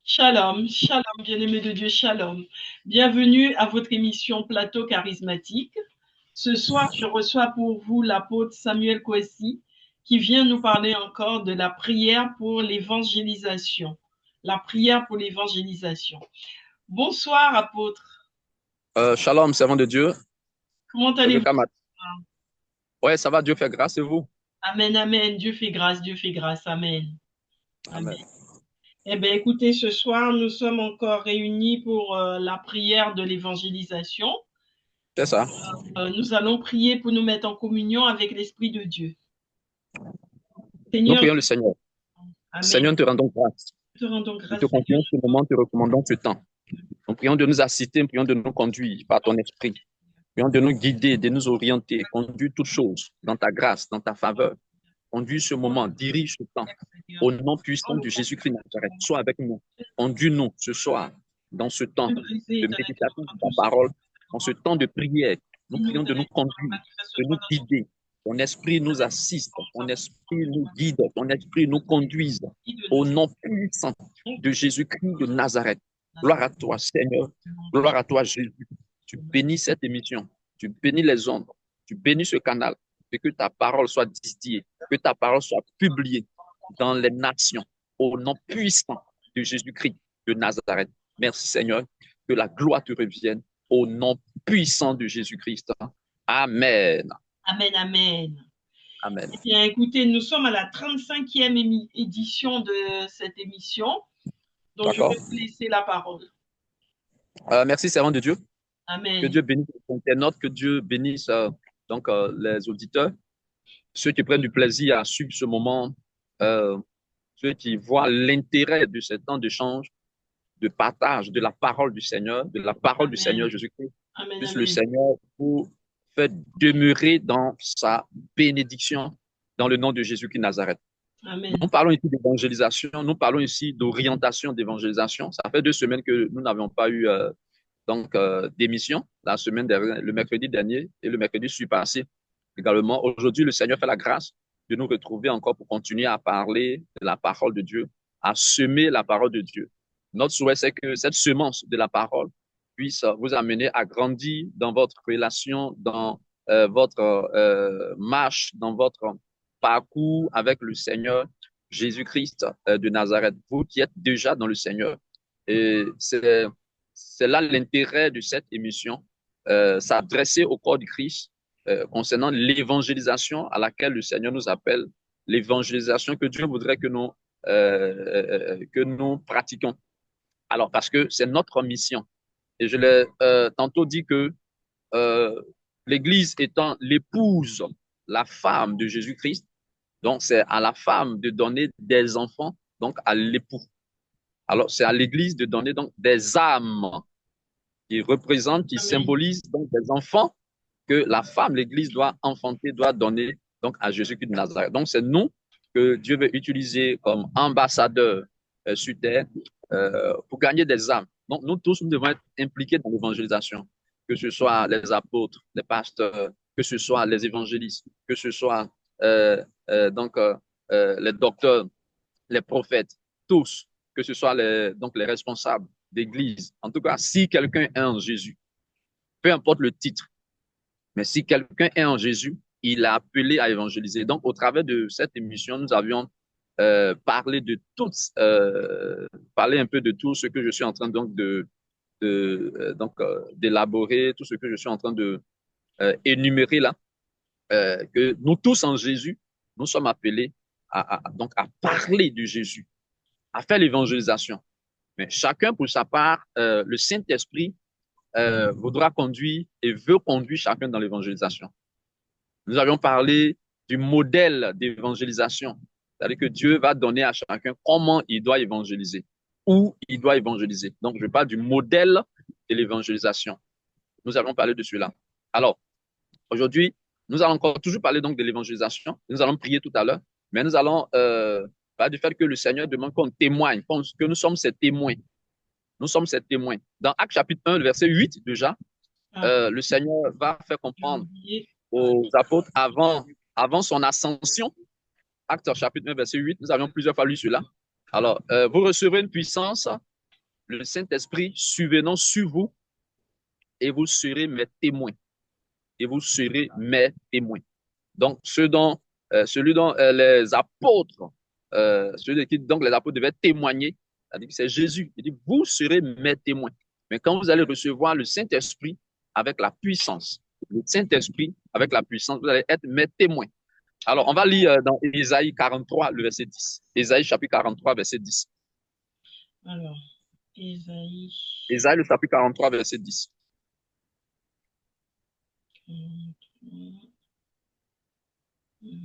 Shalom, shalom, bien-aimés de Dieu, shalom. Bienvenue à votre émission Plateau charismatique. Ce soir, je reçois pour vous l'apôtre Samuel Kwesi qui vient nous parler encore de la prière pour l'évangélisation. La prière pour l'évangélisation. Bonsoir, apôtre. Shalom, servant de Dieu. Comment allez-vous? Rebecca Ouais, ça va, Dieu fait grâce et vous? Amen, amen. Dieu fait grâce, Dieu fait grâce. Amen. Amen. Amen. Eh bien, écoutez, ce soir, nous sommes encore réunis pour la prière de l'évangélisation. C'est ça. Nous allons prier pour nous mettre en communion avec l'Esprit de Dieu. Nous Seigneur, prions le Seigneur. Amen. Seigneur, nous te rendons grâce. Nous te rendons Nous te grâce, Seigneur. confions ce moment, te recommandons ce temps. Nous prions de nous assister, nous prions de nous conduire par ton esprit. Nous prions de nous guider, de nous orienter, conduire toutes choses dans ta grâce, dans ta faveur. Conduis ce moment, dirige ce temps. Au nom puissant de Jésus-Christ de Nazareth, sois avec nous. Conduis-nous ce soir dans ce temps de méditation de ta parole, dans ce temps de prière. Nous prions de nous conduire, de nous guider. Ton esprit nous assiste, ton esprit nous guide, ton esprit nous conduise. Au nom puissant de Jésus-Christ de Nazareth. Gloire à toi, Seigneur. Gloire à toi, Jésus. Tu bénis cette émission. Tu bénis les ondes. Tu bénis ce canal. Et que ta parole soit distillée, que ta parole soit publiée dans les nations, au nom puissant de Jésus-Christ de Nazareth. Merci Seigneur, que la gloire te revienne au nom puissant de Jésus-Christ. Amen. Amen, amen. Amen. Eh bien, écoutez, nous sommes à la 35e édition de cette émission. Donc, je D'accord. vais vous laisser la parole. Merci, servant de Dieu. Que Amen. Dieu bénisse les internautes, que Dieu bénisse les auditeurs, ceux qui prennent du plaisir à suivre ce moment, euh, ceux qui voient l'intérêt de ce temps d'échange, de partage de la parole du Seigneur, de la parole du Seigneur Amen. Jésus-Christ. Amen, Puisse le amen. Seigneur vous faire demeurer dans sa bénédiction dans le nom de Jésus-Christ de Nazareth. Amen. Nous parlons ici d'évangélisation, nous parlons ici d'orientation d'évangélisation. Ça fait 2 semaines que nous n'avions pas eu d'émission, la semaine dernière, le mercredi dernier et le mercredi passé également. Aujourd'hui, le Seigneur fait la grâce de nous retrouver encore pour continuer à parler de la parole de Dieu, à semer la parole de Dieu. Notre souhait, c'est que cette semence de la parole puisse vous amener à grandir dans votre relation, dans votre marche, dans votre parcours avec le Seigneur Jésus-Christ de Nazareth. Vous qui êtes déjà dans le Seigneur. Et c'est là l'intérêt de cette émission, s'adresser au corps du Christ concernant l'évangélisation à laquelle le Seigneur nous appelle, l'évangélisation que Dieu voudrait que nous pratiquions. Alors, parce que c'est notre mission. Et je l'ai tantôt dit que euh, l'Église étant l'épouse, la femme de Jésus-Christ, donc c'est à la femme de donner des enfants, donc à l'époux. Alors, c'est à l'Église de donner donc des âmes qui représentent, qui Amen. symbolisent donc des enfants que la femme, l'Église doit enfanter, doit donner donc à Jésus-Christ de Nazareth. Donc, c'est nous que Dieu veut utiliser comme ambassadeurs sur terre pour gagner des âmes. Donc, nous tous, nous devons être impliqués dans l'évangélisation, que ce soit les apôtres, les pasteurs, que ce soit les évangélistes, que ce soit euh, les docteurs, les prophètes, tous, que ce soit les responsables d'église. En tout cas, si quelqu'un est en Jésus, peu importe le titre, mais si quelqu'un est en Jésus, il est appelé à évangéliser. Donc, au travers de cette émission, nous avions parlé de toutes, parlé un peu de tout ce que je suis en train donc d'élaborer, tout ce que je suis en train de énumérer là, que nous tous en Jésus, nous sommes appelés donc à parler de Jésus, à faire l'évangélisation. Mais chacun pour sa part, le Saint-Esprit voudra conduire et veut conduire chacun dans l'évangélisation. Nous avions parlé du modèle d'évangélisation, c'est-à-dire que Dieu va donner à chacun comment il doit évangéliser, où il doit évangéliser. Donc, je parle du modèle de l'évangélisation. Nous allons parler de cela. Alors, aujourd'hui, nous allons encore toujours parler donc de l'évangélisation. Nous allons prier tout à l'heure, mais nous allons parler du fait que le Seigneur demande qu'on témoigne, que nous sommes ses témoins. Nous sommes ses témoins. Dans Actes chapitre 1, le verset 8 déjà, Ah, le Seigneur va faire j'ai comprendre oublié. aux apôtres avant son ascension. Actes chapitre 1, verset 8, nous avions plusieurs fois lu cela. Alors, vous recevrez une puissance le Saint-Esprit survenant sur vous et vous serez mes témoins. Et vous serez mes témoins. Donc, celui dont les apôtres, donc les apôtres devaient témoigner, c'est-à-dire que c'est Jésus. Il dit, vous serez mes témoins. Mais quand vous allez recevoir le Saint-Esprit avec la puissance, le Saint-Esprit avec la puissance, vous allez être mes témoins. Alors, on va lire dans Ésaïe 43, le verset 10. Ésaïe chapitre 43, verset 10. Alors, Ésaïe. Ésaïe, le chapitre 43, verset 10.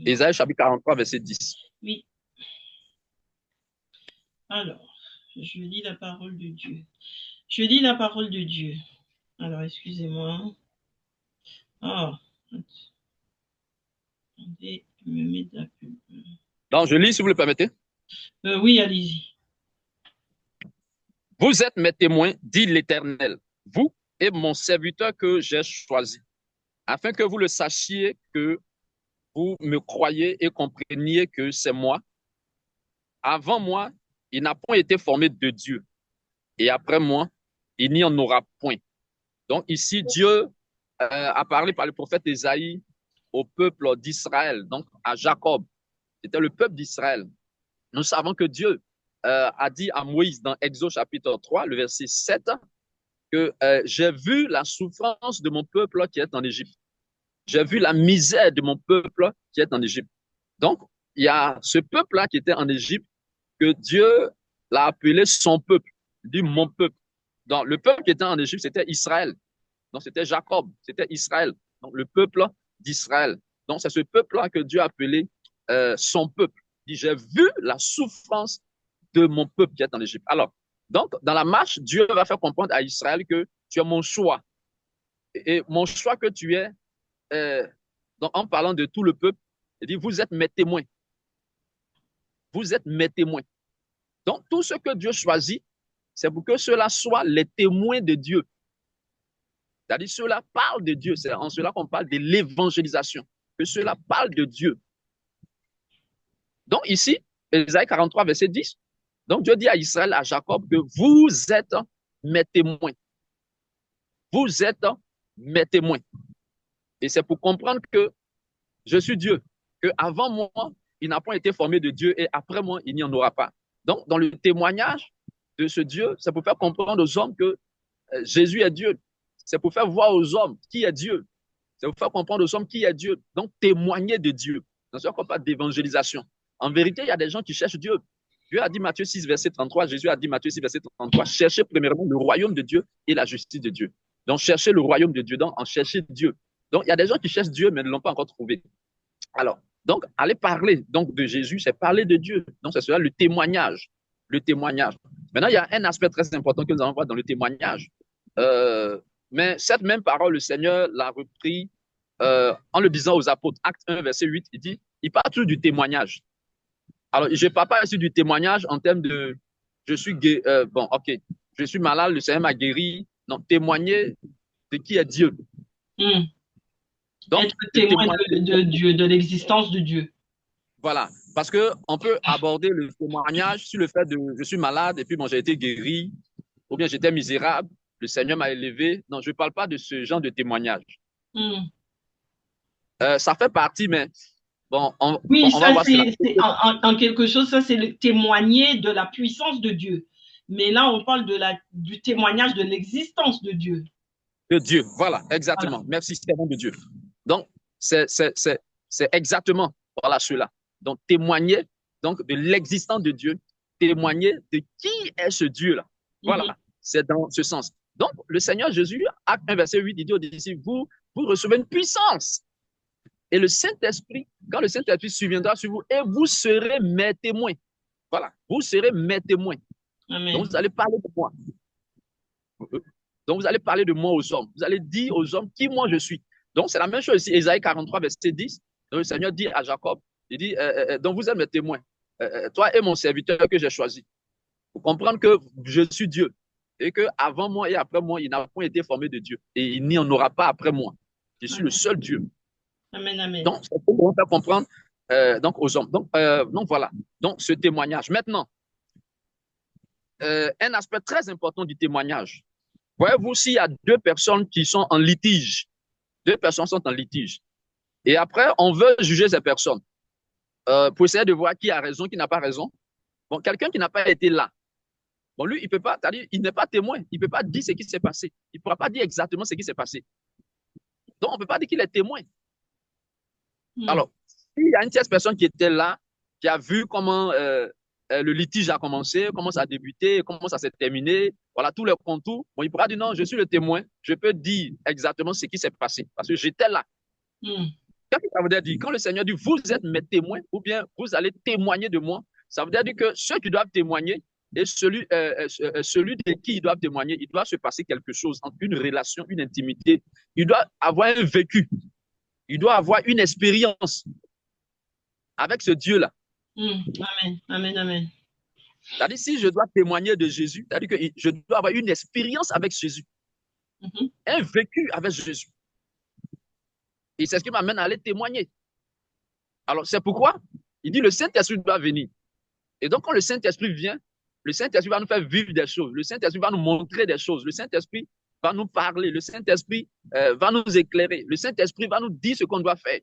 Ésaïe chapitre 43, verset 10. Oui. Alors, je lis la parole de Dieu. Je lis la parole de Dieu. Alors, excusez-moi. Ah, attendez, je me mets la pub. Donc, je lis si vous le permettez. Oui, allez-y. Vous êtes mes témoins, dit l'Éternel, vous et mon serviteur que j'ai choisi, afin que vous le sachiez, que vous me croyez et compreniez que c'est moi. Avant moi, il n'a point été formé de Dieu, et après moi, il n'y en aura point. Donc ici, Dieu a parlé par le prophète Ésaïe au peuple d'Israël, donc à Jacob. C'était le peuple d'Israël. Nous savons que Dieu a dit à Moïse dans Exode chapitre 3, le verset 7, que j'ai vu la souffrance de mon peuple qui est en Égypte. J'ai vu la misère de mon peuple qui est en Égypte. Donc, il y a ce peuple-là qui était en Égypte que Dieu l'a appelé son peuple. Il dit mon peuple. Donc, le peuple qui était en Égypte, c'était Israël. Donc, c'était Jacob, c'était Israël. Donc, le peuple d'Israël. Donc, c'est ce peuple-là que Dieu a appelé son peuple. Il dit, j'ai vu la souffrance de mon peuple qui est en Égypte. Alors, donc, dans la marche, Dieu va faire comprendre à Israël que tu es mon choix. Et mon choix que tu es, donc en parlant de tout le peuple, il dit, vous êtes mes témoins. Vous êtes mes témoins. Donc, tout ce que Dieu choisit, c'est pour que ceux-là soient les témoins de Dieu. C'est-à-dire, ceux-là parlent de Dieu. C'est en cela qu'on parle de l'évangélisation. Que ceux-là parlent de Dieu. Donc, ici, Ésaïe 43, verset 10, donc Dieu dit à Israël, à Jacob, que vous êtes mes témoins. Vous êtes mes témoins. Et c'est pour comprendre que je suis Dieu, que avant moi, il n'a pas été formé de Dieu et après moi, il n'y en aura pas. Donc, dans le témoignage de ce Dieu, c'est pour faire comprendre aux hommes que Jésus est Dieu. C'est pour faire voir aux hommes qui est Dieu. C'est pour faire comprendre aux hommes qui est Dieu. Donc, témoigner de Dieu. Dans ce qu'on parle d'évangélisation. En vérité, il y a des gens qui cherchent Dieu. Dieu a dit Matthieu 6, verset 33, Jésus a dit Matthieu 6, verset 33, cherchez premièrement le royaume de Dieu et la justice de Dieu. Donc, cherchez le royaume de Dieu, donc en chercher Dieu. Donc, il y a des gens qui cherchent Dieu, mais ne l'ont pas encore trouvé. Alors, donc, aller parler donc, de Jésus, c'est parler de Dieu. Donc, c'est cela le témoignage. Le témoignage. Maintenant, il y a un aspect très important que nous allons voir dans le témoignage. Mais cette même parole, le Seigneur l'a repris en le disant aux apôtres. Acte 1, verset 8, il dit, il parle toujours du témoignage. Alors, je ne parle pas ici du témoignage en termes de je suis bon, ok, je suis malade, le Seigneur m'a guéri. Non, témoigner de qui est Dieu. Donc, être témoin de Dieu, de l'existence de Dieu. Voilà, parce qu'on peut aborder le témoignage sur le fait de je suis malade et puis bon, j'ai été guéri, ou bien j'étais misérable, le Seigneur m'a élevé. Non, je ne parle pas de ce genre de témoignage. Ça fait partie, mais bon, oui, ça c'est en quelque chose, ça c'est le témoigner de la puissance de Dieu. Mais là, on parle du témoignage de l'existence de Dieu. De Dieu, voilà, exactement. Voilà. Merci, c'est bon de Dieu. Donc, c'est exactement voilà cela. Donc, témoigner donc, de l'existence de Dieu, témoigner de qui est ce Dieu-là. Voilà, c'est dans ce sens. Donc, le Seigneur Jésus, acte 1, verset 8, il dit aux disciples, vous recevez une puissance. Et le Saint-Esprit, quand le Saint-Esprit surviendra sur vous, et vous serez mes témoins. Voilà, vous serez mes témoins. Amen. Donc, vous allez parler de moi. Donc, vous allez parler de moi aux hommes. Vous allez dire aux hommes qui moi je suis. Donc, c'est la même chose ici, Ésaïe 43, verset 10. Donc, le Seigneur dit à Jacob, il dit, donc vous êtes mes témoins, toi et mon serviteur que j'ai choisi. Pour comprendre que je suis Dieu et que avant moi et après moi, il n'a point été formé de Dieu. Et il n'y en aura pas après moi. Je suis le seul Dieu. Amen, amen. Donc, c'est pour faire comprendre donc, aux hommes. Donc, voilà. Donc, ce témoignage. Maintenant, un aspect très important du témoignage. Voyez-vous, s'il y a deux personnes qui sont en litige, deux personnes sont en litige, et après, on veut juger ces personnes pour essayer de voir qui a raison, qui n'a pas raison. Bon, quelqu'un qui n'a pas été là, bon, lui, il peut pas, c'est-à-dire, il n'est pas témoin, il peut pas dire ce qui s'est passé. Il pourra pas dire exactement ce qui s'est passé. Donc, on peut pas dire qu'il est témoin. Alors, s'il y a une tierce personne qui était là, qui a vu comment le litige a commencé, comment ça a débuté, comment ça s'est terminé, voilà, tous les contours, bon, il pourra dire non, je suis le témoin, je peux dire exactement ce qui s'est passé, parce que j'étais là. Qu'est-ce que ça veut dire? Quand le Seigneur dit, vous êtes mes témoins, ou bien vous allez témoigner de moi, ça veut dire que ceux qui doivent témoigner et celui de qui ils doivent témoigner, il doit se passer quelque chose, entre une relation, une intimité. Il doit avoir un vécu. Il doit avoir une expérience avec ce Dieu-là. Amen, amen, amen. C'est-à-dire, si je dois témoigner de Jésus, c'est-à-dire que je dois avoir une expérience avec Jésus, un vécu avec Jésus. Et c'est ce qui m'amène à aller témoigner. Alors, c'est pourquoi il dit le Saint-Esprit doit venir. Et donc, quand le Saint-Esprit vient, le Saint-Esprit va nous faire vivre des choses. Le Saint-Esprit va nous montrer des choses. Le Saint-Esprit va nous parler. Le Saint-Esprit va nous éclairer. Le Saint-Esprit va nous dire ce qu'on doit faire.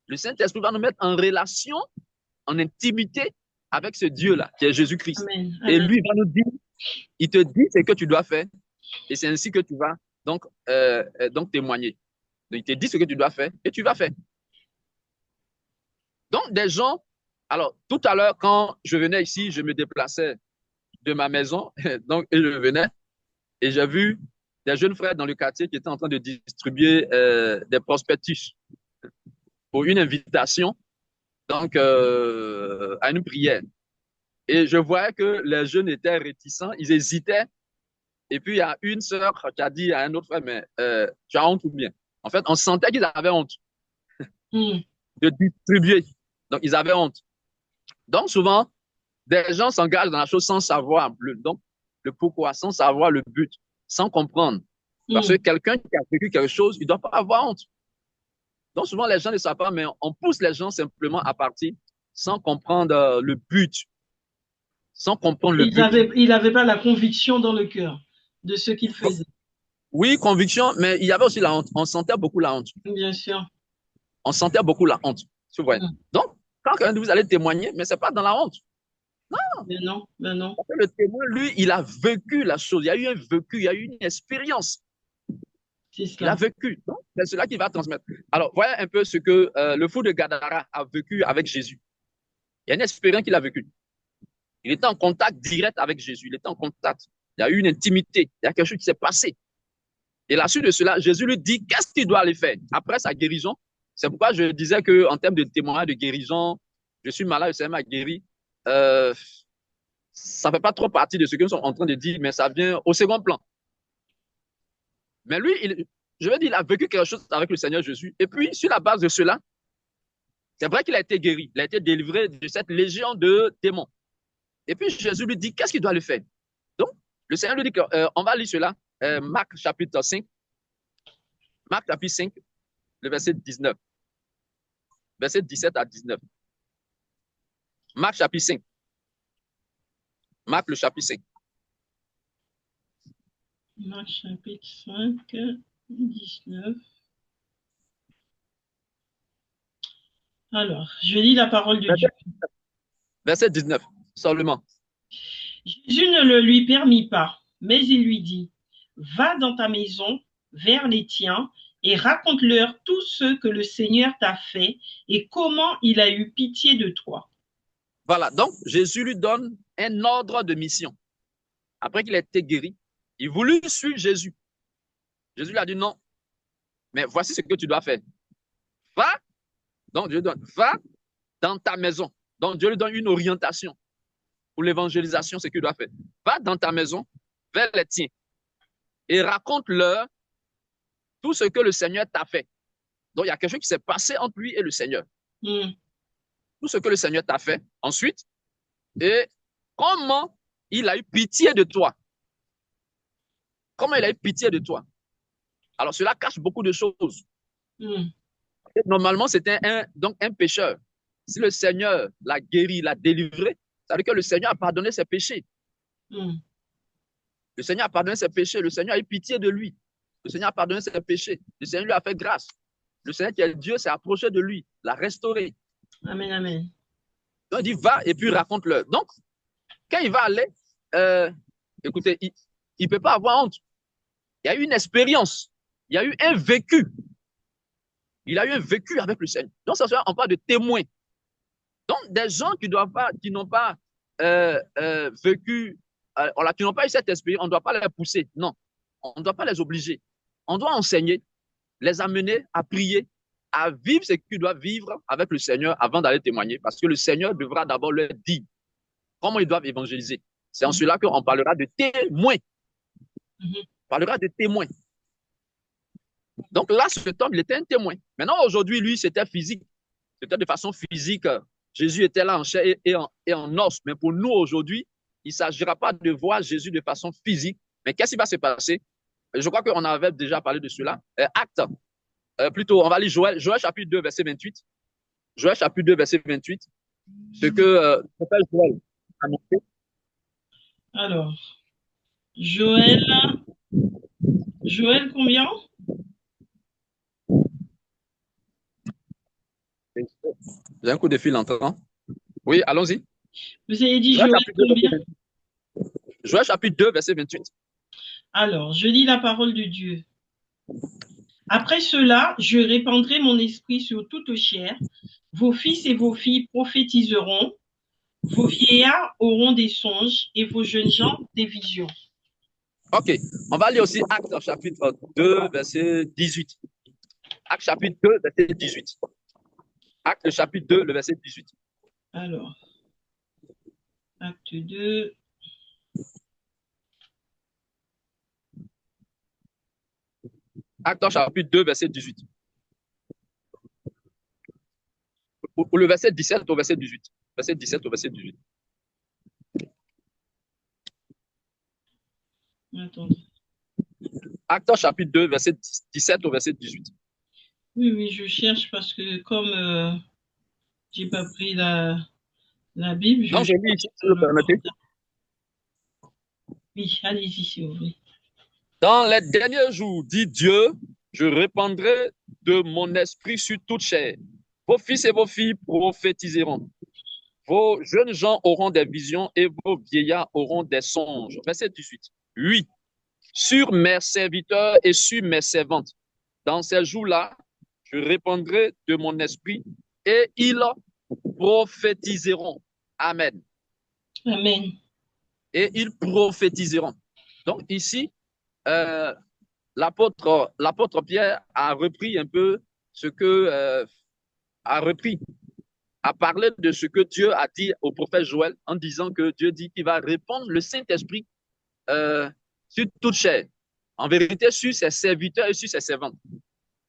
Le Saint-Esprit va nous mettre en relation, en intimité avec ce Dieu-là, qui est Jésus-Christ. Et lui va nous dire, il te dit ce que tu dois faire. Et c'est ainsi que tu vas donc témoigner. Donc, il te dit ce que tu dois faire et tu vas faire. Donc, des gens, alors, tout à l'heure, quand je venais ici, je me déplaçais de ma maison, donc, et je venais, et j'ai vu des jeunes frères dans le quartier qui étaient en train de distribuer des prospectus pour une invitation, donc, à une prière. Et je voyais que les jeunes étaient réticents, ils hésitaient. Et puis, il y a une sœur qui a dit à un autre frère, mais tu as honte ou bien? En fait, on sentait qu'ils avaient honte de distribuer. Donc, ils avaient honte. Donc, souvent, des gens s'engagent dans la chose sans savoir le pourquoi, sans savoir le but, sans comprendre. Parce que quelqu'un qui a vécu quelque chose, il ne doit pas avoir honte. Donc, souvent, les gens ne savent pas, mais on pousse les gens simplement à partir sans comprendre le but, sans comprendre le but. Il n'avait pas la conviction dans le cœur de ce qu'il faisait. Oui, conviction, mais il y avait aussi la honte. On sentait beaucoup la honte. Bien sûr. On sentait beaucoup la honte. Tu vois. Donc, quand quelqu'un de vous allez témoigner, mais ce n'est pas dans la honte. Non. Mais non, mais non. Le témoin, lui, il a vécu la chose. Il y a eu un vécu, il y a eu une expérience. Il a vécu. C'est cela qu'il va transmettre. Alors, voyez un peu ce que le fou de Gadara a vécu avec Jésus. Il y a une expérience qu'il a vécue. Il était en contact direct avec Jésus. Il était en contact. Il y a eu une intimité. Il y a quelque chose qui s'est passé. Et la suite de cela, Jésus lui dit qu'est-ce qu'il doit aller faire après sa guérison. C'est pourquoi je disais qu'en termes de témoignage de guérison, je suis malade, le Seigneur m'a guéri. Ça ne fait pas trop partie de ce que nous sommes en train de dire, mais ça vient au second plan. Mais lui, je veux dire, il a vécu quelque chose avec le Seigneur Jésus. Et puis, sur la base de cela, c'est vrai qu'il a été guéri. Il a été délivré de cette légion de démons. Et puis, Jésus lui dit, qu'est-ce qu'il doit le faire? Donc, le Seigneur lui dit qu'on va lire cela. Marc chapitre 5. Marc chapitre 5, le verset 19. Verset 17 à 19. Marc chapitre 5. Marc le chapitre 5. Marc chapitre 5, 19. Alors, je lis la parole de Dieu. Verset 19, seulement. Jésus ne le lui permit pas, mais il lui dit, va dans ta maison, vers les tiens, et raconte-leur tout ce que le Seigneur t'a fait et comment il a eu pitié de toi. Voilà, donc Jésus lui donne un ordre de mission. Après qu'il ait été guéri, il voulut suivre Jésus. Jésus lui a dit non, mais voici ce que tu dois faire. Va, donc Dieu donne, va dans ta maison. Donc Dieu lui donne une orientation pour l'évangélisation, ce qu'il doit faire. Va dans ta maison, vers les tiens, et raconte-leur tout ce que le Seigneur t'a fait. Donc il y a quelque chose qui s'est passé entre lui et le Seigneur. Tout ce que le Seigneur t'a fait. Ensuite, et comment il a eu pitié de toi. Comment il a eu pitié de toi. Alors cela cache beaucoup de choses. Normalement, c'était donc un pécheur. Si le Seigneur l'a guéri, l'a délivré, ça veut dire que le Seigneur a pardonné ses péchés. Mm. Le Seigneur a pardonné ses péchés. Le Seigneur a eu pitié de lui. Le Seigneur a pardonné ses péchés. Le Seigneur lui a fait grâce. Le Seigneur qui est Dieu s'est approché de lui, l'a restauré. Amen, amen. Donc il dit, va et puis raconte-leur. Donc, quand il va aller, euh, écoutez, il ne peut pas avoir honte. Il y a eu une expérience. Il y a eu un vécu. Il a eu un vécu avec le Seigneur. Donc, ça, on parle de témoins. Donc, des gens qui n'ont pas vécu, qui n'ont pas eu cette expérience, on ne doit pas les pousser. Non, on ne doit pas les obliger. On doit enseigner, les amener à prier, à vivre ce qu'ils doivent vivre avec le Seigneur avant d'aller témoigner. Parce que le Seigneur devra d'abord leur dire comment ils doivent évangéliser. C'est en cela qu'on parlera de témoins. On parlera de témoins. Donc là, cet homme, il était un témoin. Maintenant, aujourd'hui, lui, c'était physique. C'était de façon physique. Jésus était là en chair et en os. Mais pour nous, aujourd'hui, il ne s'agira pas de voir Jésus de façon physique. Mais qu'est-ce qui va se passer? Je crois qu'on avait déjà parlé de cela. Acte. Plutôt, on va lire Joël chapitre 2, verset 28. Joël chapitre 2, verset 28. Ce que Joël a montré. Alors, Joël combien? J'ai un coup de fil entrant. Oui, allons-y. Vous avez dit Joël combien? Joël chapitre 2, verset 28. Alors, je lis la parole de Dieu. Après cela, je répandrai mon esprit sur toute chair. Vos fils et vos filles prophétiseront. Vos vieillards auront des songes et vos jeunes gens des visions. Ok, on va lire aussi Acte chapitre 2, verset 18. Acte chapitre 2, verset 18. Acte chapitre 2, le verset 18. Alors, Acte 2. Acte chapitre 2, verset 18. Ou le verset 17 au verset 18. Verset 17 au verset 18. Attendez. Acte chapitre 2, verset 17 au verset 18. Oui, je cherche parce que comme j'ai pas pris la Bible, Donc, je lis ici, si vous permettez. Oui, allez-y si vous voulez. Dans les derniers jours, dit Dieu, je répandrai de mon esprit sur toute chair. Vos fils et vos filles prophétiseront. Vos jeunes gens auront des visions et vos vieillards auront des songes. Verset 18. Oui, sur mes serviteurs et sur mes servantes. Dans ces jours-là, je répandrai de mon esprit et ils prophétiseront. Amen. Amen. Et ils prophétiseront. Donc ici, l'apôtre Pierre a repris un peu ce que a parlé de ce que Dieu a dit au prophète Joël en disant que Dieu dit qu'il va répandre le Saint-Esprit sur toute chair. En vérité, sur ses serviteurs et sur ses servantes.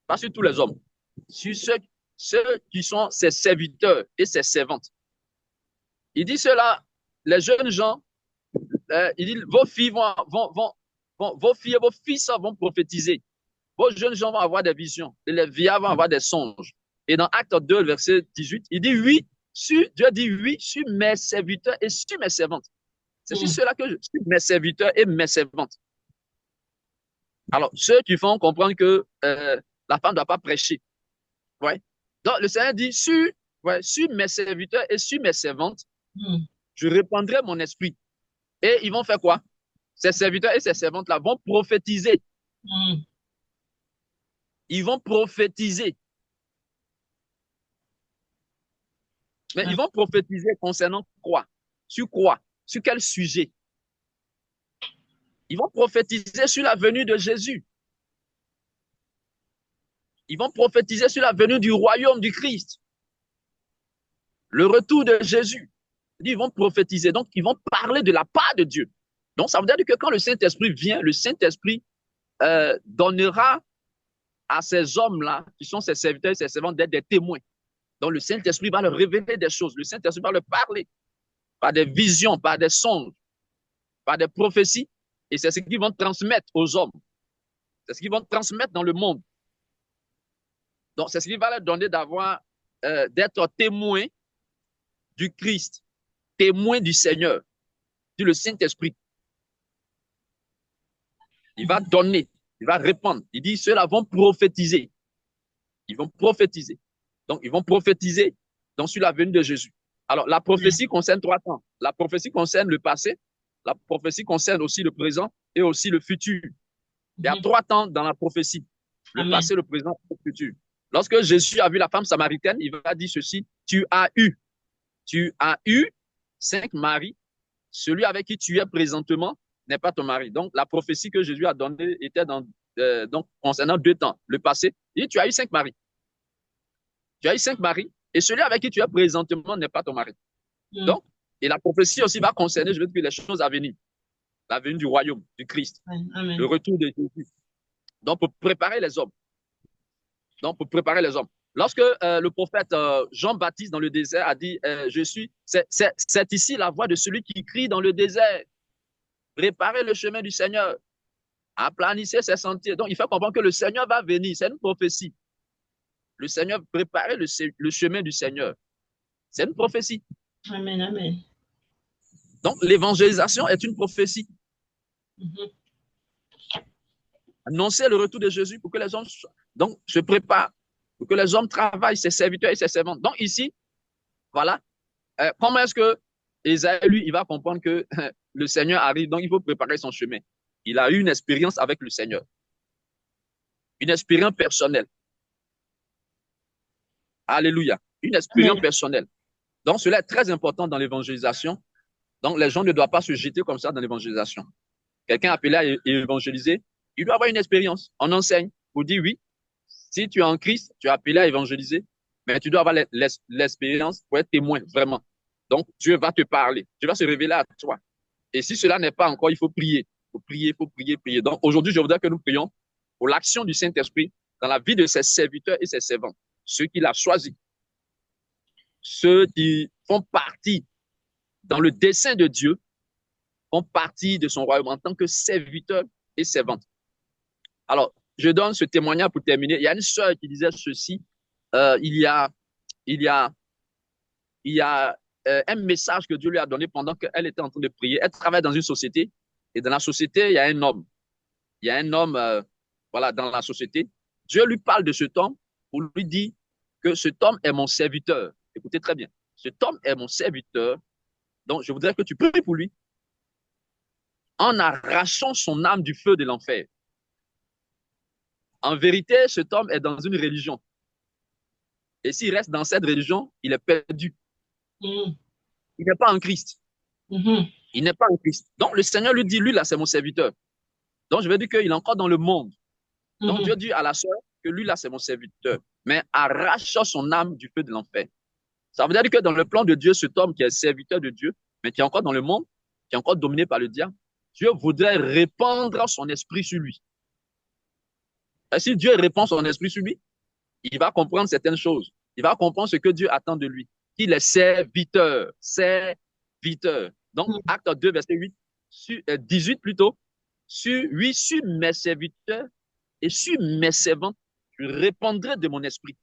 Pas sur tous les hommes. Sur ceux qui sont ses serviteurs et ses servantes. Il dit cela, les jeunes gens, il dit, vos filles vos filles et vos fils vont prophétiser. Vos jeunes gens vont avoir des visions. Et les vieillards vont avoir des songes. Et dans Acte 2, verset 18, il dit oui, Dieu dit oui sur mes serviteurs et sur mes servantes. C'est sur cela que je suis mes serviteurs et mes servantes. Alors, ceux qui font comprendre que la femme ne doit pas prêcher. Ouais. Donc, le Seigneur dit sur mes serviteurs et sur mes servantes, je répandrai mon esprit. Et ils vont faire quoi? Ces serviteurs et ces servantes-là vont prophétiser. Ils vont prophétiser. Mais ils vont prophétiser concernant quoi? Sur quoi? Sur quel sujet? Ils vont prophétiser sur la venue de Jésus. Ils vont prophétiser sur la venue du royaume du Christ. Le retour de Jésus. Ils vont prophétiser. Donc, ils vont parler de la part de Dieu. Donc, ça veut dire que quand le Saint-Esprit vient, le Saint-Esprit donnera à ces hommes-là, qui sont ses serviteurs et ses servantes, d'être des témoins. Donc, le Saint-Esprit va leur révéler des choses. Le Saint-Esprit va leur parler par des visions, par des songes, par des prophéties. Et c'est ce qu'ils vont transmettre aux hommes. C'est ce qu'ils vont transmettre dans le monde. Donc, c'est ce qui va leur donner d'être témoins du Christ, témoins du Seigneur, du le Saint-Esprit. Il va donner, il va répandre. Il dit, ceux-là vont prophétiser. Ils vont prophétiser. Donc, ils vont prophétiser sur la venue de Jésus. Alors, la prophétie concerne 3 temps. La prophétie concerne le passé, la prophétie concerne aussi le présent et aussi le futur. Il y a 3 temps dans la prophétie. Le passé, le présent et le futur. Lorsque Jésus a vu la femme samaritaine, il va dire ceci, tu as eu 5 maris, celui avec qui tu es présentement n'est pas ton mari. Donc, la prophétie que Jésus a donnée était donc, concernant 2 temps. Le passé, il dit, tu as eu 5 maris. Tu as eu 5 maris, et celui avec qui tu es présentement n'est pas ton mari. Donc, et la prophétie aussi va concerner, je veux dire, les choses à venir. La venue du royaume, du Christ. Le retour de Jésus. Donc, pour préparer les hommes. Lorsque le prophète Jean-Baptiste dans le désert a dit, c'est ici la voix de celui qui crie dans le désert. Préparez le chemin du Seigneur. Aplanissez ses sentiers. Donc, il faut comprendre que le Seigneur va venir. C'est une prophétie. Le Seigneur, préparer le chemin du Seigneur. C'est une prophétie. Amen, amen. Donc, l'évangélisation est une prophétie. Annoncer le retour de Jésus pour que les hommes donc, se préparent, pour que les hommes travaillent, ses serviteurs et ses servantes. Donc, ici, voilà, comment est-ce que Ésaïe, lui, il va comprendre que le Seigneur arrive, donc il faut préparer son chemin. Il a eu une expérience avec le Seigneur. Une expérience personnelle. Alléluia. Une expérience personnelle. Donc, cela est très important dans l'évangélisation. Donc, les gens ne doivent pas se jeter comme ça dans l'évangélisation. Quelqu'un appelé à évangéliser, il doit avoir une expérience. On enseigne pour dire oui, si tu es en Christ, tu es appelé à évangéliser, mais tu dois avoir l'expérience pour être témoin, vraiment. Donc, Dieu va te parler. Dieu va se révéler à toi. Et si cela n'est pas encore, il faut prier. Il faut prier. Donc, aujourd'hui, je voudrais que nous prions pour l'action du Saint-Esprit dans la vie de ses serviteurs et ses servantes, ceux qu'il a choisis, ceux qui font partie dans le dessein de Dieu, font partie de son royaume en tant que serviteurs et servantes. Alors, je donne ce témoignage pour terminer. Il y a une sœur qui disait ceci. Il y a un message que Dieu lui a donné pendant qu'elle était en train de prier. Elle travaille dans une société et dans la société, il y a un homme. Il y a un homme, voilà, dans la société. Dieu lui parle de cet homme pour lui dire que cet homme est mon serviteur. Écoutez très bien. Cet homme est mon serviteur. Donc, je voudrais que tu pries pour lui en arrachant son âme du feu de l'enfer. En vérité, cet homme est dans une religion. Et s'il reste dans cette religion, il est perdu. Il n'est pas en Christ. Il n'est pas en Christ. Donc, le Seigneur lui dit, lui, là, c'est mon serviteur. Donc, je veux dire qu'il est encore dans le monde. Donc, Dieu dit à la sœur que lui, là, c'est mon serviteur. Mais arrache son âme du feu de l'enfer. Ça veut dire que dans le plan de Dieu, cet homme qui est serviteur de Dieu, mais qui est encore dans le monde, qui est encore dominé par le diable, Dieu voudrait répandre son esprit sur lui. Et si Dieu répand son esprit sur lui, il va comprendre certaines choses. Il va comprendre ce que Dieu attend de lui. Qu'il est serviteur. Serviteur. Donc, acte 2, verset 18 plutôt. Sur mes serviteurs et sur mes servantes, je répandrai de mon esprit.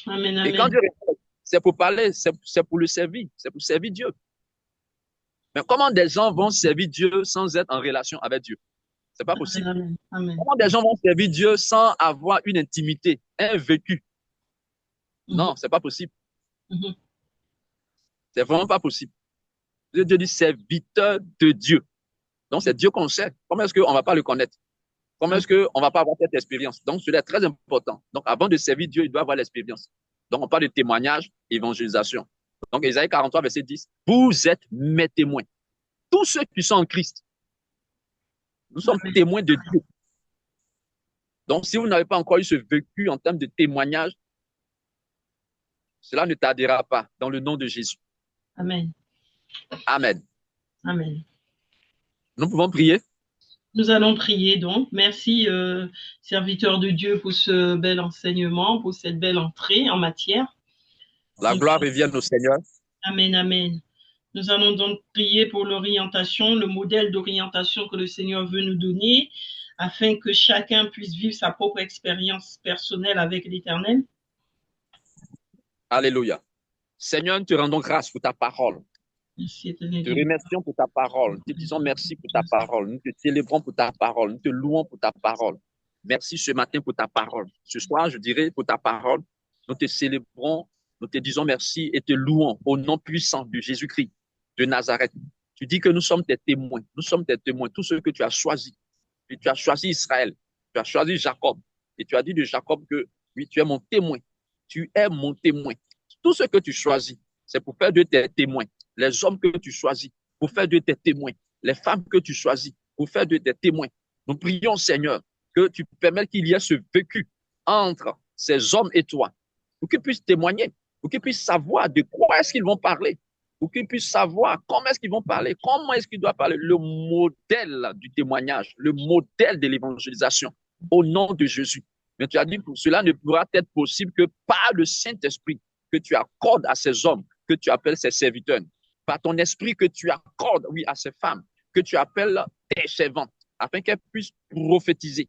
Amen, amen. Et quand Dieu répond, c'est pour parler, c'est pour le servir, c'est pour servir Dieu. Mais comment des gens vont servir Dieu sans être en relation avec Dieu? C'est pas possible. Amen, amen. Comment des gens vont servir Dieu sans avoir une intimité, un vécu? Non, c'est pas possible. C'est vraiment pas possible. Dieu dit serviteur de Dieu. Donc, c'est Dieu qu'on sert. Comment est-ce qu'on ne va pas le connaître? Comment est-ce qu'on ne va pas avoir cette expérience? Donc, cela est très important. Donc, avant de servir Dieu, il doit avoir l'expérience. Donc, on parle de témoignage, évangélisation. Donc, Ésaïe 43, verset 10, vous êtes mes témoins. Tous ceux qui sont en Christ, nous sommes témoins de Dieu. Donc, si vous n'avez pas encore eu ce vécu en termes de témoignage, cela ne tardera pas dans le nom de Jésus. Amen. Amen. Amen. Nous pouvons prier. Nous allons prier donc. Merci, serviteur de Dieu, pour ce bel enseignement, pour cette belle entrée en matière. La gloire revienne au Seigneur. Amen, amen. Nous allons donc prier pour l'orientation, le modèle d'orientation que le Seigneur veut nous donner, afin que chacun puisse vivre sa propre expérience personnelle avec l'Éternel. Alléluia. Seigneur, nous te rendons grâce pour ta parole. Merci, Nous éternel te Dieu. remercions pour ta parole. Nous te disons merci pour ta parole. Nous te célébrons pour ta parole. Nous te louons pour ta parole. Merci ce matin pour ta parole. Ce soir, je dirais pour ta parole. Nous te célébrons, nous te disons merci et te louons au nom puissant de Jésus-Christ de Nazareth. Tu dis que nous sommes tes témoins. Nous sommes tes témoins. Tous ceux que tu as choisis. Et tu as choisi Israël. Tu as choisi Jacob. Et tu as dit de Jacob que oui, tu es mon témoin. Tu es mon témoin. Tout ce que tu choisis, c'est pour faire de tes témoins. Les hommes que tu choisis, pour faire de tes témoins. Les femmes que tu choisis, pour faire de tes témoins. Nous prions, Seigneur, que tu permettes qu'il y ait ce vécu entre ces hommes et toi, pour qu'ils puissent témoigner, pour qu'ils puissent savoir de quoi est-ce qu'ils vont parler, pour qu'ils puissent savoir comment est-ce qu'ils vont parler, comment est-ce qu'ils doivent parler, le modèle du témoignage, le modèle de l'évangélisation, au nom de Jésus. Mais tu as dit que cela ne pourra être possible que par le Saint-Esprit que tu accordes à ces hommes, que tu appelles ces serviteurs, par ton esprit que tu accordes, oui, à ces femmes, que tu appelles tes servantes, afin qu'elles puissent prophétiser.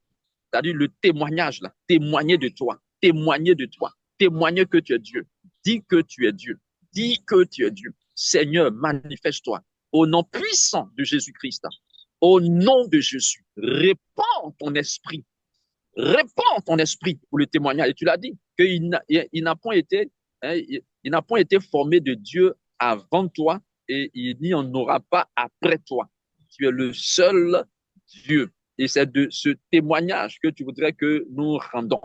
C'est-à-dire le témoignage, là, témoigner de toi, témoigner de toi, témoigner que tu es Dieu. Dis que tu es Dieu. Dis que tu es Dieu. Seigneur, manifeste-toi au nom puissant de Jésus-Christ. Au nom de Jésus, répands ton esprit. Répands ton esprit pour le témoignage. Et tu l'as dit, qu'il n'a point été, hein, il n'a point été formé de Dieu avant toi et il n'y en aura pas après toi. Tu es le seul Dieu. Et c'est de ce témoignage que tu voudrais que nous rendons.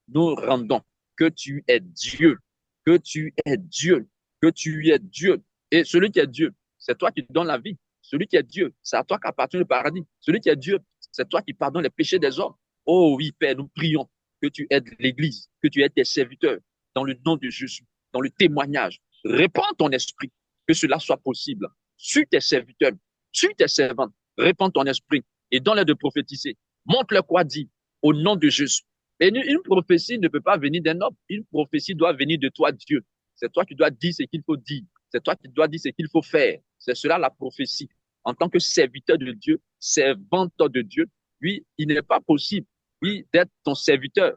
Nous rendons que tu es Dieu, que tu es Dieu, que tu es Dieu. Et celui qui est Dieu, c'est toi qui donnes la vie. Celui qui est Dieu, c'est à toi qu'appartient le paradis. Celui qui est Dieu, c'est toi qui pardonnes les péchés des hommes. Oh oui, Père, nous prions que tu aides l'Église, que tu aides tes serviteurs dans le nom de Jésus, dans le témoignage. Répands ton esprit, que cela soit possible. Sur tes serviteurs, sur tes servantes, répands ton esprit et donne-les de prophétiser. Montre-leur quoi dire au nom de Jésus. Et une prophétie ne peut pas venir d'un homme. Une prophétie doit venir de toi, Dieu. C'est toi qui dois dire ce qu'il faut dire. C'est toi qui dois dire ce qu'il faut faire. C'est cela la prophétie. En tant que serviteur de Dieu, servante de Dieu, oui, il n'est pas possible, oui, d'être ton serviteur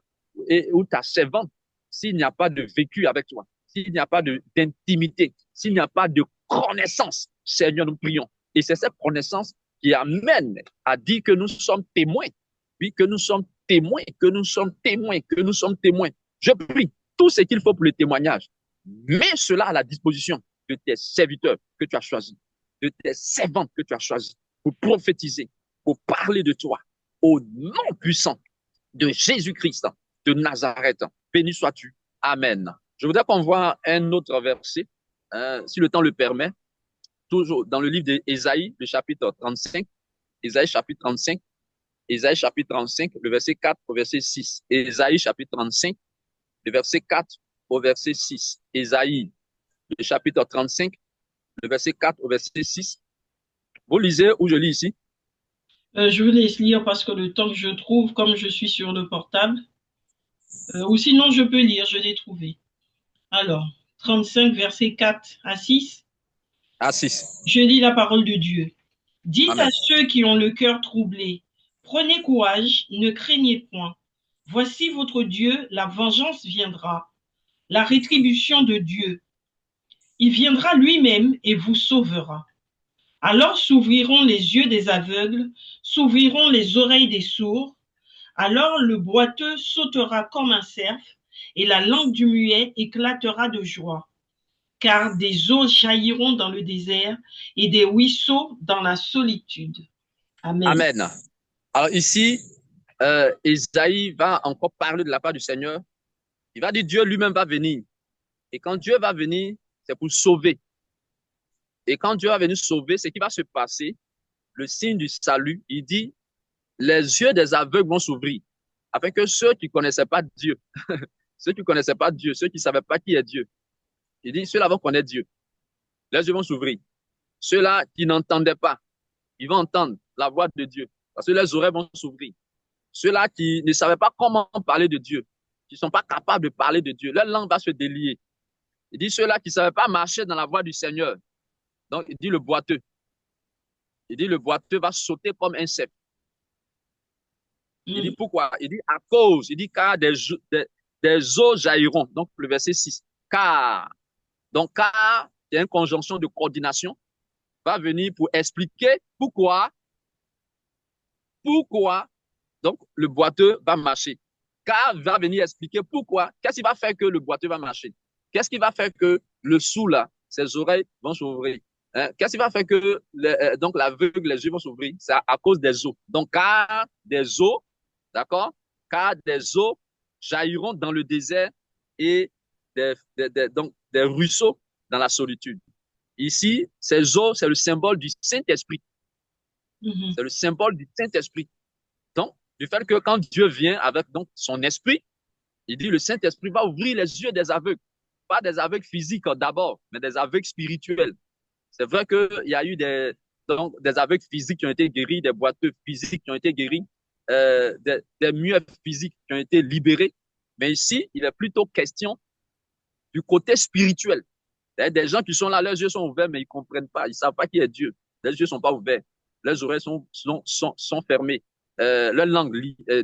ou ta servante s'il n'y a pas de vécu avec toi, s'il n'y a pas d'intimité, s'il n'y a pas de connaissance. Seigneur, nous prions. Et c'est cette connaissance qui amène à dire que nous sommes témoins. Oui, que nous sommes témoins, que nous sommes témoins, que nous sommes témoins. Je prie tout ce qu'il faut pour le témoignage. Mets cela à la disposition de tes serviteurs que tu as choisis, de tes servantes que tu as choisis pour prophétiser, pour parler de toi au nom puissant de Jésus-Christ de Nazareth. Béni sois-tu. Amen. Je voudrais qu'on voit un autre verset, si le temps le permet, toujours dans le livre d'Ésaïe, le chapitre 35, Ésaïe chapitre 35, Ésaïe chapitre 35, le verset 4 au verset 6. Ésaïe chapitre 35, le verset 4 au verset 6. Ésaïe, le chapitre 35, le verset 4 au verset 6. Vous lisez ou je lis ici? Je vous laisse lire parce que le temps que je trouve, comme je suis sur le portable, ou sinon je peux lire, je l'ai trouvé. Alors, 35, versets 4 à 6. À 6. Je lis la parole de Dieu. Dites à Amen. ceux qui ont le cœur troublé, prenez courage, ne craignez point. Voici votre Dieu, la vengeance viendra, la rétribution de Dieu. Il viendra lui-même et vous sauvera. Alors s'ouvriront les yeux des aveugles, s'ouvriront les oreilles des sourds. Alors le boiteux sautera comme un cerf et la langue du muet éclatera de joie. Car des eaux jailliront dans le désert et des ruisseaux dans la solitude. Amen. Amen. Alors ici, Isaïe va encore parler de la part du Seigneur. Il va dire Dieu lui-même va venir. Et quand Dieu va venir, c'est pour sauver. Et quand Dieu va venir sauver, ce qui va se passer, le signe du salut, il dit, les yeux des aveugles vont s'ouvrir, afin que ceux qui ne connaissaient pas Dieu, ceux qui ne connaissaient pas Dieu, ceux qui ne savaient pas qui est Dieu, il dit, ceux-là vont connaître Dieu. Les yeux vont s'ouvrir. Ceux-là qui n'entendaient pas, ils vont entendre la voix de Dieu, parce que les oreilles vont s'ouvrir. Ceux-là qui ne savaient pas comment parler de Dieu, qui ne sont pas capables de parler de Dieu, leur langue va se délier. Il dit ceux-là qui ne savaient pas marcher dans la voie du Seigneur. Donc, il dit le boiteux. Il dit le boiteux va sauter comme un cerf. Il dit pourquoi? Il dit à cause. Il dit car des eaux jailliront. Donc, le verset 6. Car. Donc, car, c'est une conjonction de coordination. va venir pour expliquer pourquoi donc le boiteux va marcher. Car il va venir expliquer pourquoi, qu'est-ce qui va faire que le boiteux va marcher. Qu'est-ce qui va faire que le sourd là, ses oreilles vont s'ouvrir. Hein? Qu'est-ce qui va faire que donc l'aveugle, les yeux vont s'ouvrir? C'est à cause des eaux. Donc car des eaux, d'accord? Car des eaux jailliront dans le désert et donc des ruisseaux dans la solitude. Ici, ces eaux, c'est le symbole du Saint-Esprit. C'est le symbole du Saint-Esprit. Donc, du fait que quand Dieu vient avec donc son esprit, il dit le Saint-Esprit va ouvrir les yeux des aveugles. Pas des aveugles physiques d'abord, mais des aveugles spirituels. C'est vrai qu'il y a eu donc, des aveugles physiques qui ont été guéris, des boiteux physiques qui ont été guéris, des muets physiques qui ont été libérés. Mais ici, il est plutôt question du côté spirituel. Des gens qui sont là, leurs yeux sont ouverts, mais ils ne comprennent pas. Ils ne savent pas qui est Dieu. Leurs yeux ne sont pas ouverts. Leurs oreilles sont fermées. Leur langue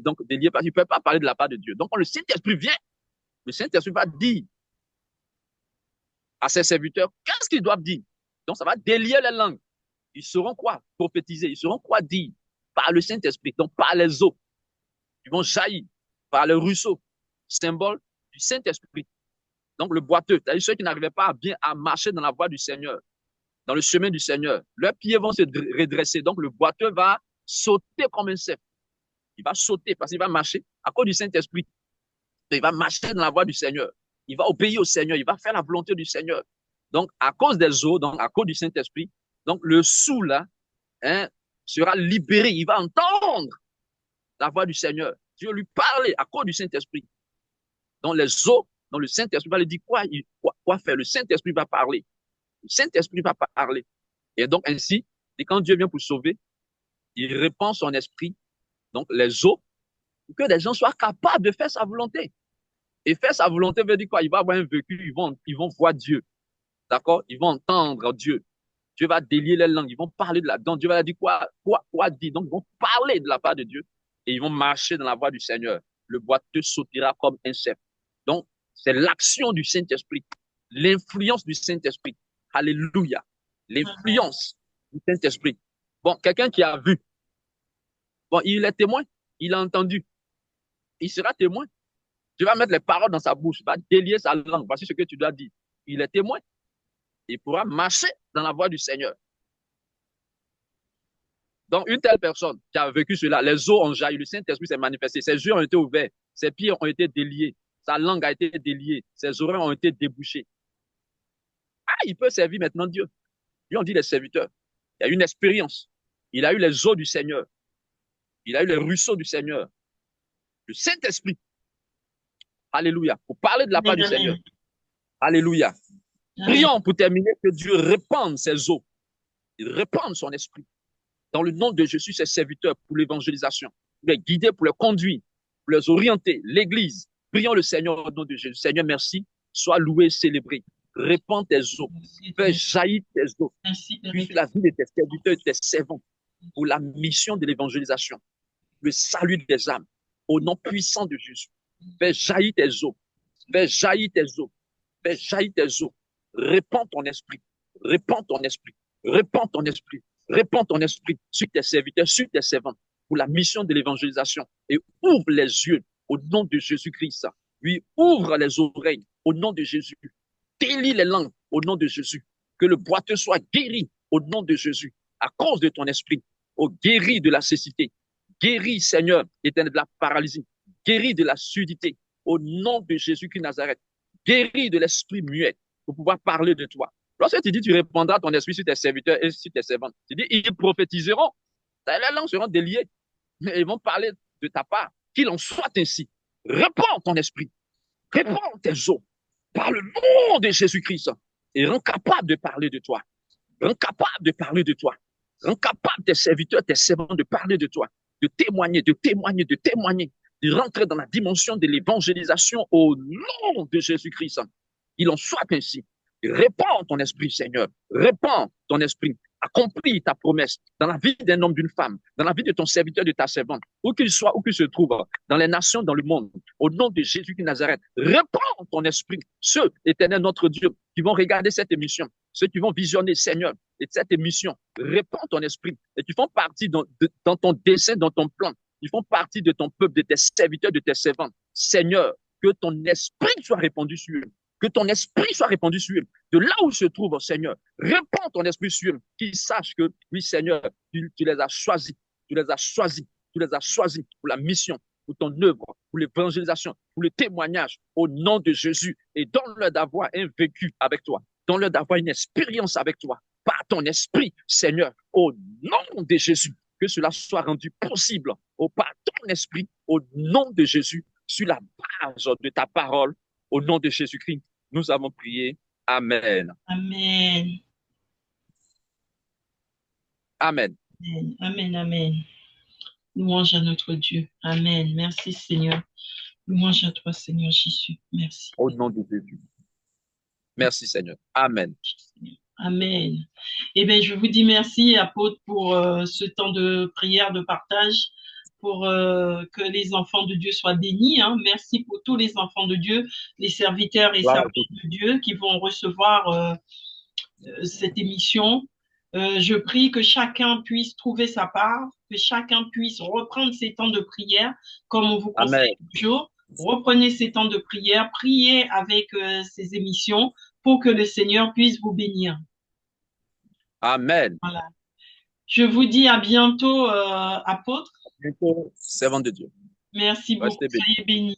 donc déliée parce qu'ils ne peuvent pas parler de la part de Dieu. Donc, quand le Saint-Esprit vient, le Saint-Esprit va dire à ses serviteurs qu'est-ce qu'ils doivent dire. Donc, ça va délier les langues. Ils sauront quoi prophétiser. Ils sauront quoi dire par le Saint-Esprit. Donc, par les eaux. Ils vont jaillir par le ruisseau, symbole du Saint-Esprit. Donc, le boiteux, c'est-à-dire ceux qui n'arrivaient pas à marcher dans la voie du Seigneur, dans le chemin du Seigneur. Leurs pieds vont se redresser. Donc, le boiteux va sauter comme un cerf. Il va sauter parce qu'il va marcher à cause du Saint-Esprit. Il va marcher dans la voie du Seigneur. Il va obéir au Seigneur. Il va faire la volonté du Seigneur. Donc, à cause des eaux, donc à cause du Saint-Esprit, donc le sourd là, hein, sera libéré. Il va entendre la voix du Seigneur. Dieu lui parler à cause du Saint-Esprit. Donc, les eaux, donc le Saint-Esprit va lui dire quoi faire. Le Saint-Esprit va parler. Le Saint-Esprit va parler. Et donc, ainsi, et quand Dieu vient pour sauver, il répand son esprit, donc les eaux, pour que les gens soient capables de faire sa volonté. Et faire sa volonté veut dire quoi? Il va avoir un vécu, ils vont voir Dieu. D'accord? Ils vont entendre Dieu. Dieu va délier les langues, ils vont parler de la donc Dieu va leur dire quoi dire. Donc, ils vont parler de la part de Dieu et ils vont marcher dans la voie du Seigneur. Le boiteux sautera comme un cerf. Donc, c'est l'action du Saint-Esprit, l'influence du Saint-Esprit. Alléluia. L'influence du Saint-Esprit. Bon, quelqu'un qui a vu, bon, il est témoin, il a entendu, il sera témoin. Tu vas mettre les paroles dans sa bouche, va délier sa langue. Voici ce que tu dois dire. Il est témoin. Il pourra marcher dans la voie du Seigneur. Donc, une telle personne qui a vécu cela, les eaux ont jailli, le Saint-Esprit s'est manifesté, ses yeux ont été ouverts, ses pieds ont été déliés, sa langue a été déliée, ses oreilles ont été débouchées. Ah, il peut servir maintenant Dieu. Lui, on dit les serviteurs. Il y a une expérience. Il a eu les eaux du Seigneur. Il a eu les ruisseaux du Seigneur. Le Saint-Esprit. Alléluia. Pour parler de la part du Seigneur. Alléluia. Prions pour terminer que Dieu répande ses eaux. Il répande son esprit. Dans le nom de Jésus, ses serviteurs pour l'évangélisation, pour les guider, pour les conduire, pour les orienter, l'Église. Prions le Seigneur au nom de Jésus. Seigneur, merci. Sois loué, célébré. Répands tes eaux. Fais jaillir tes eaux. Puis la vie de tes serviteurs et tes servants pour la mission de l'évangélisation, le salut des âmes. Au nom puissant de Jésus. Fais jaillir tes eaux. Fais jaillir tes eaux. Fais jaillir tes eaux. Répands ton esprit. Répands ton esprit. Répands ton esprit. Répands ton esprit sur tes serviteurs, sur tes servants, pour la mission de l'évangélisation. Et ouvre les yeux au nom de Jésus-Christ. Oui, ouvre les oreilles au nom de Jésus. Délie les langues au nom de Jésus. Que le boiteux soit guéri au nom de Jésus, à cause de ton esprit. Oh, guéri de la cécité. Guéri, Seigneur, éternel, de la paralysie. Guéri de la surdité au nom de Jésus-Christ Nazareth. Guéri de l'esprit muet pour pouvoir parler de toi. Lorsque tu dis, tu répandras ton esprit sur tes serviteurs et sur tes servantes, tu dis, ils prophétiseront. Les langues seront déliées. Mais ils vont parler de ta part. Qu'il en soit ainsi. Répands ton esprit. Répands tes eaux. Par le nom de Jésus-Christ. Et rends capable de parler de toi. Rends capable de parler de toi. Rends capable tes serviteurs, tes servants de parler de toi. De témoigner, de témoigner, de témoigner. De rentrer dans la dimension de l'évangélisation au nom de Jésus-Christ. Il en soit ainsi. Répands ton esprit, Seigneur. Répands ton esprit. Accomplis ta promesse dans la vie d'un homme, d'une femme, dans la vie de ton serviteur, de ta servante, où qu'il soit, où qu'il se trouve, dans les nations, dans le monde, au nom de Jésus de Nazareth. Répands ton esprit. Ceux, éternel notre Dieu, qui vont regarder cette émission, ceux qui vont visionner, Seigneur, et cette émission. Répands ton esprit et qui font partie dans ton dessein, dans ton plan. Ils font partie de ton peuple, de tes serviteurs, de tes servantes. Seigneur, que ton esprit soit répandu sur eux. Que ton esprit soit répandu sur eux. De là où ils se trouvent, Seigneur, répands ton esprit sur eux. Qu'ils sachent que, oui, Seigneur, tu les as choisis. Tu les as choisis. Tu les as choisis pour la mission, pour ton œuvre, pour l'évangélisation, pour le témoignage, au nom de Jésus. Et donne-leur d'avoir un vécu avec toi. Donne-leur d'avoir une expérience avec toi. Par ton esprit, Seigneur, au nom de Jésus. Que cela soit rendu possible par ton esprit, au nom de Jésus, sur la base de ta parole, au nom de Jésus-Christ. Nous avons prié. Amen. Amen. Amen. Amen. Amen. Amen. Louange à notre Dieu. Amen. Merci Seigneur. Louange à toi Seigneur Jésus. Merci. Au nom de Jésus. Merci Seigneur. Amen. Amen. Eh bien, je vous dis merci, apôtre, pour ce temps de prière, de partage, pour que les enfants de Dieu soient bénis. Hein. Merci pour tous les enfants de Dieu, les serviteurs et serviteurs de Dieu qui vont recevoir cette émission. Je prie que chacun puisse trouver sa part, que chacun puisse reprendre ses temps de prière, comme on vous conseille toujours. Reprenez ces temps de prière, priez avec ces émissions pour que le Seigneur puisse vous bénir. Amen. Voilà. Je vous dis à bientôt, apôtre. À bientôt, servant de Dieu. Merci beaucoup. Soyez bénis.